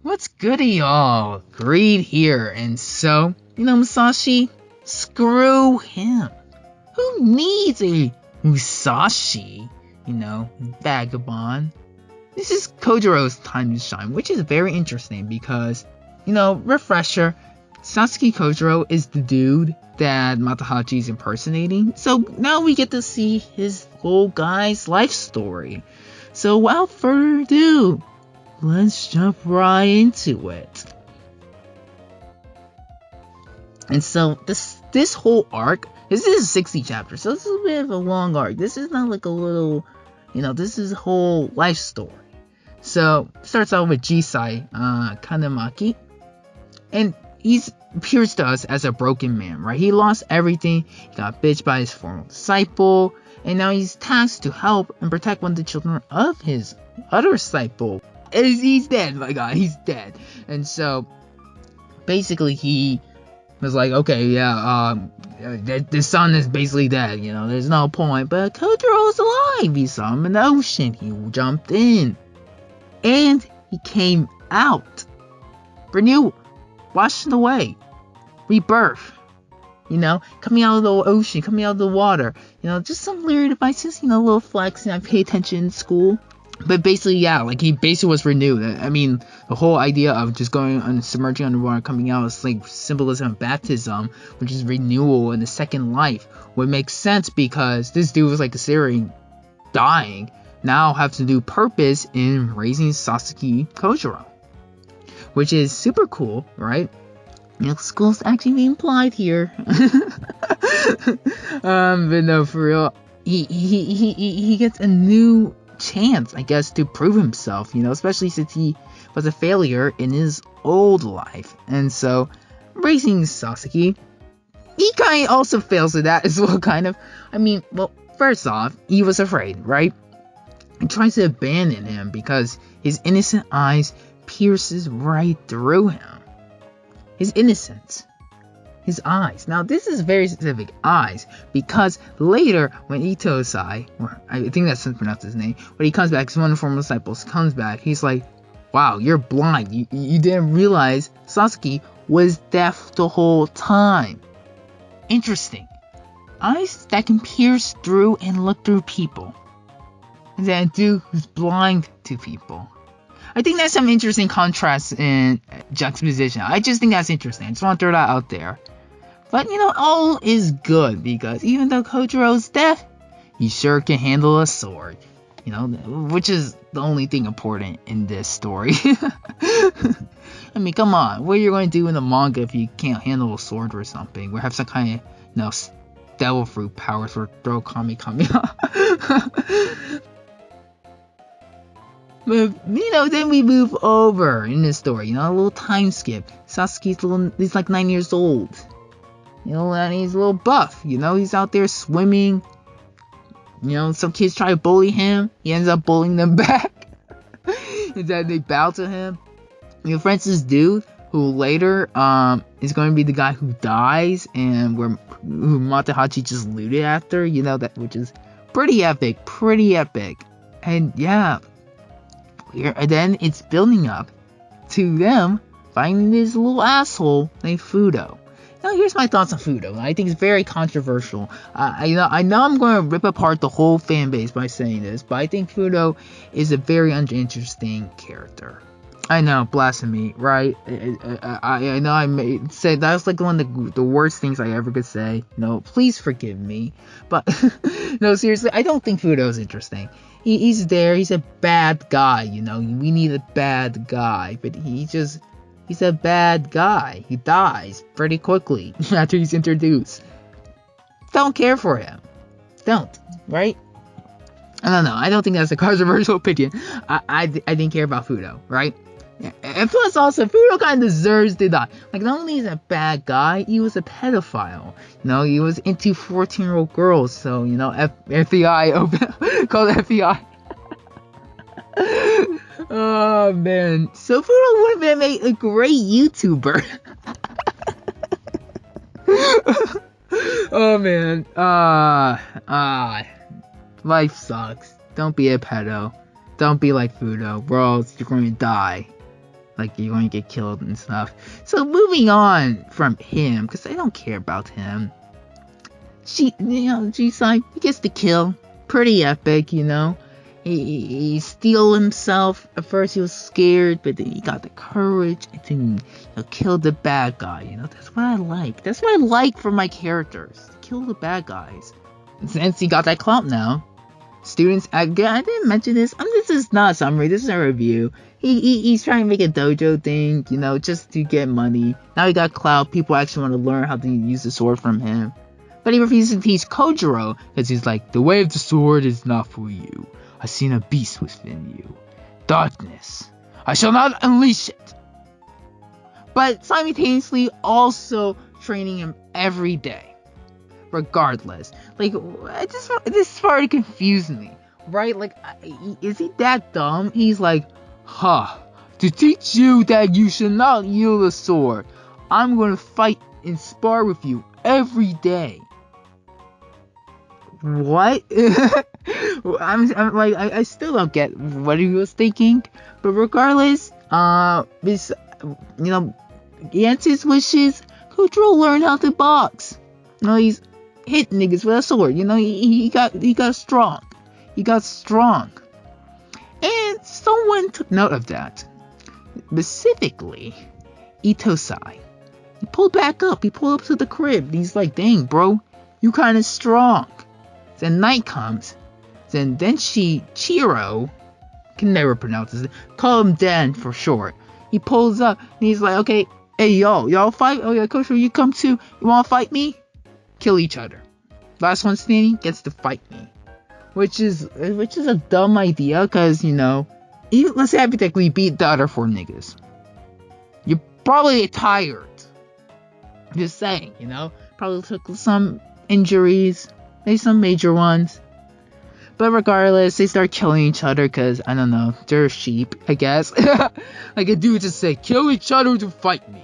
What's goody, y'all? Greed here, and so, Musashi, screw him. Who needs a Musashi? Vagabond. This is Kojiro's time to shine, which is very interesting because, refresher, Sasaki Kojiro is the dude that Matahachi is impersonating. So now we get to see his whole guy's life story. So without further ado, let's jump right into it. And so this whole arc, this is 60 chapters, so this is a bit of a long arc. This is not like a little, this is a whole life story. So starts out with Jisai Kanamaki, and he appears to us as a broken man, right? He lost everything. He got bitched by his former disciple, and now he's tasked to help and protect one of the children of his other disciple. And he's dead, my god, he's dead. And so basically he was like, okay, yeah, the son is basically dead, there's no point. But Kojiro's alive. He saw him in the ocean. He jumped in. And he came out. Renewal. Washed away. Rebirth. Coming out of the ocean, coming out of the water. Just some weird devices, little flex, and I pay attention in school. But basically, yeah, like he basically was renewed. I mean, the whole idea of just going and submerging underwater, coming out is like symbolism of baptism, which is renewal and the second life. Would make sense because this dude was like considering dying, now have to do purpose in raising Sasaki Kojiro, which is super cool, right? School's actually being implied here. But no, for real, he gets a new chance, I guess, to prove himself, especially since he was a failure in his old life. And so raising Sasaki, he kind of also fails at that as well, kind of. I mean, well, first off, he was afraid, right? He tries to abandon him because his innocent eyes pierces right through him. His innocence. His eyes. Now, this is very specific, eyes, because later, when Itosai, or I think that's pronounced his name, when he comes back, his one of the former disciples comes back, he's like, wow, you're blind. You didn't realize Sasaki was deaf the whole time. Interesting. Eyes that can pierce through and look through people. And then a dude who's blind to people. I think that's some interesting contrast in juxtaposition. I just think that's interesting. I just want to throw that out there. But, all is good because even though Kojiro's deaf, he sure can handle a sword. Which is the only thing important in this story. I mean, come on. What are you going to do in the manga if you can't handle a sword or something? Or have some kind of, devil fruit powers or throw kami. But, then we move over in this story, a little time skip. Sasaki's he's like 9 years old. And he's a little buff, he's out there swimming. Some kids try to bully him. He ends up bullying them back. And then they bow to him. Friends this dude who later is going to be the guy who dies and who Matahachi just looted after, that, which is pretty epic. And yeah. And then it's building up to them finding this little asshole named FUDO. Now here's my thoughts on FUDO. I think it's very controversial. I know I'm going to rip apart the whole fan base by saying this, but I think FUDO is a very uninteresting character. I know, blasphemy, right? I know I may say that's like one of the worst things I ever could say. Please forgive me. But no, seriously, I don't think FUDO is interesting. He's there. He's a bad guy. We need a bad guy, but he's a bad guy. He dies pretty quickly after he's introduced. Don't care for him. Don't, right? I don't know. I don't think that's a controversial opinion. I didn't care about FUDO, right? And plus, also, FUDO kind of deserves to die. Like, not only is he a bad guy, he was a pedophile. He was into 14-year-old girls. So, FBI, call the FBI. Oh, man. So, FUDO would have made a great YouTuber. Oh, man. Life sucks. Don't be a pedo. Don't be like FUDO, or else you're going to die. like you're going to get killed and stuff. So moving on from him, because I don't care about him. G-Side, he gets the kill. Pretty epic, you know. He steel himself. At first he was scared, but then he got the courage and then killed the bad guy. You know, that's what I like. That's what I like from my characters. Kill the bad guys. And since he got that clout now, students, I didn't mention this. This is not a summary. This is a review. He's trying to make a dojo thing, you know, just to get money. Now he got clout. People actually want to learn how to use the sword from him. But he refuses to teach Kojiro because he's like, the way of the sword is not for you. I've seen a beast within you. Darkness. I shall not unleash it. But simultaneously also training him every day. Regardless. Like, this started confusing me. Right? Like, is he that dumb? He's like, to teach you that you should not yield a sword, I'm going to fight and spar with you every day. What? I'm like, I still don't get what he was thinking, but regardless, this, against his wishes, Kojiro learned how to box. You know, he's hit niggas with a sword. You know, he got strong. He got strong, and someone took note of that. Specifically, Itosai. He pulled back up. He pulled up to the crib. And he's like, "Dang, bro, you kind of strong." Then night comes. Then Chiro, can never pronounce this. Call him Dan for short. He pulls up and he's like, "Okay, hey y'all fight. Oh yeah, Kojiro, you come too. You wanna fight me? Kill each other. Last one standing gets to fight me." Which is a dumb idea, cause even let's say hypothetically you beat the other 4 niggas. You're probably tired. Just saying, probably took some injuries. Maybe some major ones. But regardless, they start killing each other because, I don't know, they're sheep, I guess. Like a dude just said, kill each other to fight me.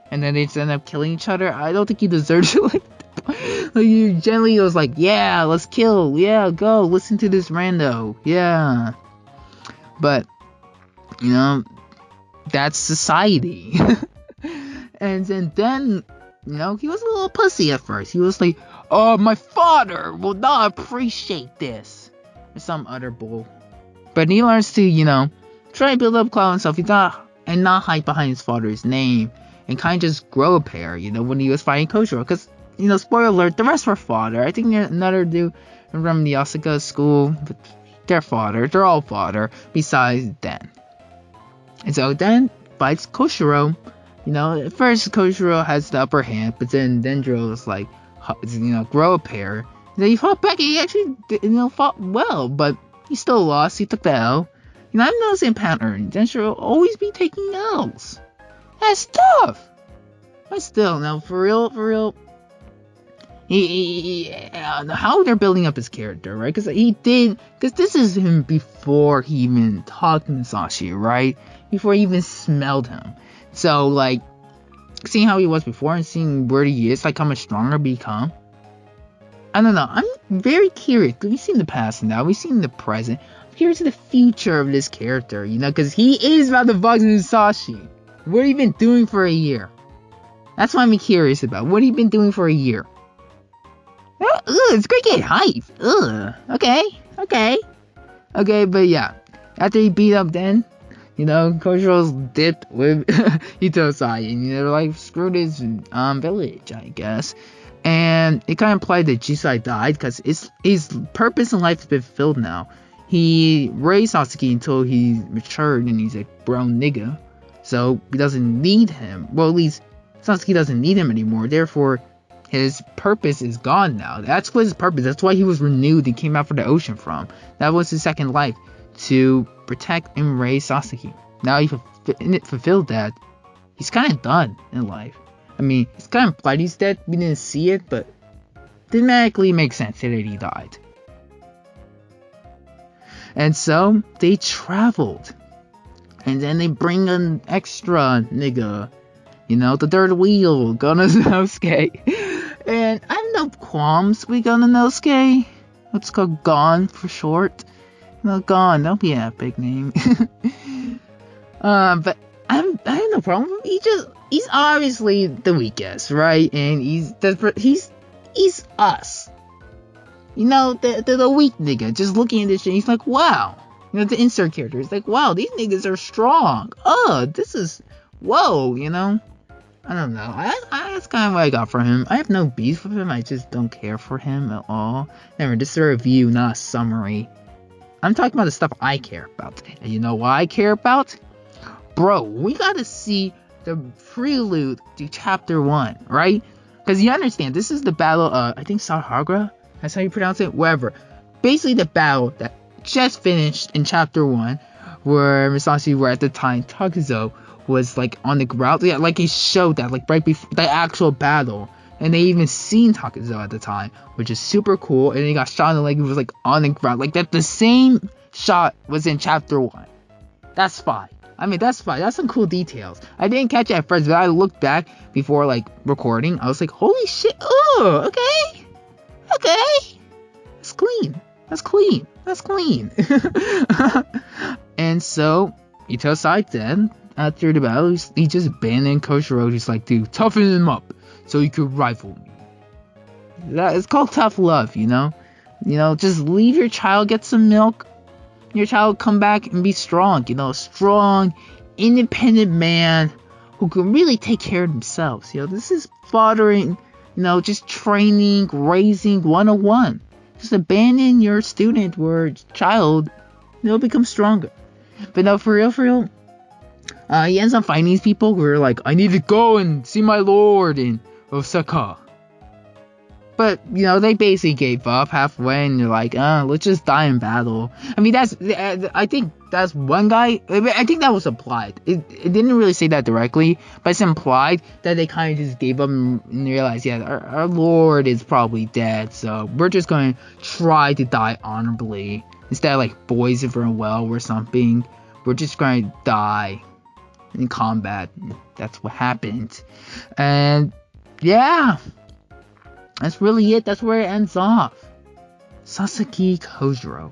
And then they just end up killing each other. I don't think he deserves it like that. Like, he generally was like, yeah, let's kill. Yeah, go. Listen to this rando. Yeah. But, that's society. And then, he was a little pussy at first. He was like, "Oh, my father will not appreciate this." Or some other bull. But he learns to, try and build up clout himself. He's not hide behind his father's name. And kind of just grow a pair, when he was fighting Kojiro. Because, spoiler alert, the rest were fodder. I think another dude from the Osaka school, but they're fodder. They're all fodder. Besides Den. And so Den fights Kojiro. At first Kojiro has the upper hand, but then Dendro is like, grow a pair. And then he fought back, and he actually, fought well, but he still lost. He took the L. I'm noticing a pattern. Dendro will always be taking L's. That's tough. But still, now for real, how they're building up his character, right? Because this is him before he even talked to Musashi, right? Before he even smelled him. So, like, seeing how he was before and seeing where he is, like, how much stronger become. I don't know. I'm very curious. We've seen the past now. We've seen the present. I'm curious to the future of this character, because he is about to box Musashi. What have you been doing for a year? That's what I'm curious about. What have you been doing for a year? It's great getting hype. Okay, but yeah. After he beat up Den, Kojiro's dipped with Itosai, and they're like, screwed his village, I guess. And it kind of implied that Jisai died, because his purpose in life has been fulfilled now. He raised Sasaki until he matured, and he's a grown nigga. So he doesn't need him. Well, at least Sasaki doesn't need him anymore. Therefore, his purpose is gone now. That's what his purpose. That's why he was renewed and came out for the ocean from. That was his second life, to protect and raise Sasaki. Now he fulfilled that. He's kind of done in life. I mean, it's kind of implied he's dead. We didn't see it, but thematically makes sense that he died. And so they traveled, and then they bring an extra nigga, the third wheel, Gonanosuke. And I have no qualms with Gonanosuke. Let's go Gon for short. No, Gon, that'll be an epic name. But I have no problem. He's obviously the weakest, right? And he's us. You know, the weak nigga just looking at this shit. He's like, wow. You know, the insert character is like, wow, these niggas are strong. Oh, this is, whoa, you know. I don't know. That's kind of what I got for him. I have no beef with him. I just don't care for him at all. Remember, this is a review, not a summary. I'm talking about the stuff I care about. And you know what I care about? Bro, we gotta see the prelude to chapter 1, right? Because you understand, this is the battle of, I think, Sahagra? That's how you pronounce it? Whatever. Basically the battle that just finished in chapter 1, where Musashi, where at the time Takuzo was like on the ground. Yeah, like he showed that, like right before the actual battle. And they even seen Takuzo at the time, which is super cool. And he got shot in the leg, he was like on the ground. Like that, the same shot was in chapter 1. That's fine. I mean, that's fine. That's some cool details. I didn't catch it at first, but I looked back before like recording. I was like, holy shit. Oh, okay. Okay. That's clean. That's clean. That's clean. And so, Ito Sai then, after the battle, he just abandoned Kojiro. He's like, dude, toughen him up so you could rival me. It's called tough love, you know? You know, just leave your child, get some milk. Your child come back and be strong, you know, strong, independent man who can really take care of themselves. You know, this is fathering, you know, just training, raising 101. Just abandon your student or child, they'll become stronger. But no, for real, he ends up finding these people who are like, I need to go and see my lord in Osaka. But, you know, they basically gave up halfway and they're like, let's just die in battle. I mean, I think that's one guy. I think that was implied. It didn't really say that directly, but it's implied that they kind of just gave up and realized, yeah, our lord is probably dead. So we're just going to try to die honorably. Instead of like boys in farewell or something, we're just going to die in combat. That's what happened. And yeah. That's really it. That's where it ends off. Sasaki Kojiro.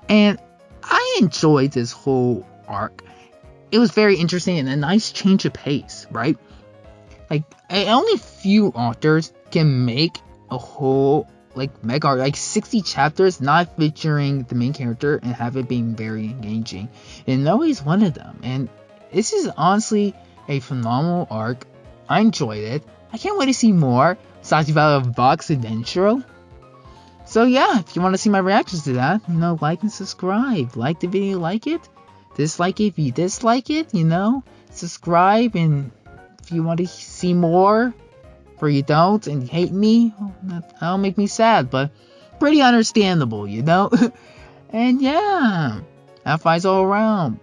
And I enjoyed this whole arc. It was very interesting and a nice change of pace, right? Like, only few authors can make a whole, like, mega arc, like 60 chapters not featuring the main character and have it being very engaging. And Inoue one of them. And this is honestly a phenomenal arc. I enjoyed it. I can't wait to see more. Sachi Battle of Box and intro. So yeah, if you want to see my reactions to that, you know, like and subscribe. Like the video, like it. Dislike it if you dislike it, you know. Subscribe, and if you want to see more, or you don't, and you hate me, that'll make me sad, but pretty understandable, you know. And yeah, F5's all around.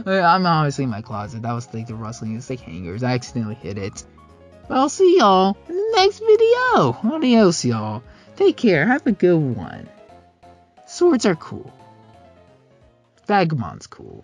I'm honestly in my closet. That was like the rustling. It's like hangers. I accidentally hit it. But I'll see y'all in the next video. Adios, y'all. Take care. Have a good one. Swords are cool. Vagabond's cool.